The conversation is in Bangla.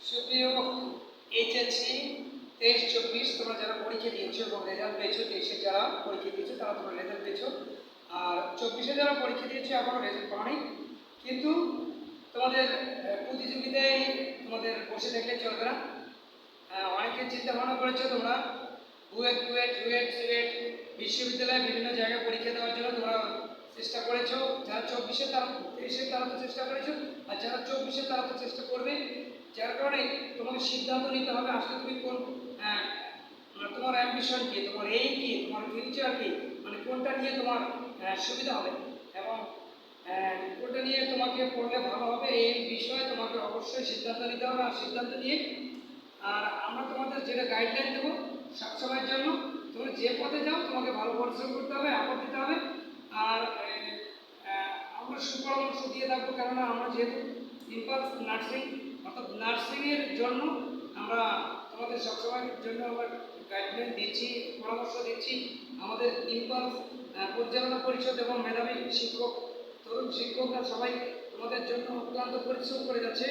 সুপ্রিয় এইচএসসি 23-24 তোমরা যারা পরীক্ষা দিয়েছো এবং রেজাল্ট পেয়েছো, 23-এ যারা পরীক্ষা দিয়েছো তারা তোমরা রেজাল্ট পেয়েছো, আর 24-এ যারা পরীক্ষা দিয়েছো এখনও রেজাল্ট পাওনি, কিন্তু তোমাদের প্রতিযোগিতায় তোমাদের বসে থাকলে চলবে না। অনেকে চিন্তা ভাবনা করেছো তোমরা বুয়েট রুয়েট বিশ্ববিদ্যালয়ে বিভিন্ন জায়গায় পরীক্ষা দেওয়ার জন্য তোমরা চেষ্টা করেছো। যারা 24-এ তারা 23-এ তারা তো চেষ্টা করেছো, আর যারা 24-এ তারা তো চেষ্টা করবে। যার কারণে তোমাকে সিদ্ধান্ত নিতে হবে আসলে তুমি কোন তোমার অ্যাম্বিশন কি, তোমার এই কি, তোমার ফিউচার কি, মানে কোনটা নিয়ে তোমার সুবিধা হবে এবং কোনটা নিয়ে তোমাকে পড়লে ভালো হবে, এই বিষয়ে তোমাকে অবশ্যই সিদ্ধান্ত নিতে হবে। আর সিদ্ধান্ত নিয়ে আর আমরা তোমাদের যেটা গাইডলাইন দেবো সবসময়ের জন্য, তুমি যে পথে যাও তোমাকে ভালো পরিশ্রম করতে হবে, এফোর্ট দিতে হবে। আর আমরা সুপরামর্শ দিয়ে থাকবো, কেননা আমরা যেহেতু ইম্পালস নার্সিং অর্থাৎ নার্সিংয়ের জন্য আমরা তোমাদের সবসময়ের জন্য আমরা গাইডলাইন দিচ্ছি, পরামর্শ দিচ্ছি। আমাদের ইম্পালস পরিচালনা পরিষদ এবং মেধাবী শিক্ষক, তরুণ শিক্ষকরা সবাই তোমাদের জন্য অক্লান্ত পরিশ্রম করে যাচ্ছে।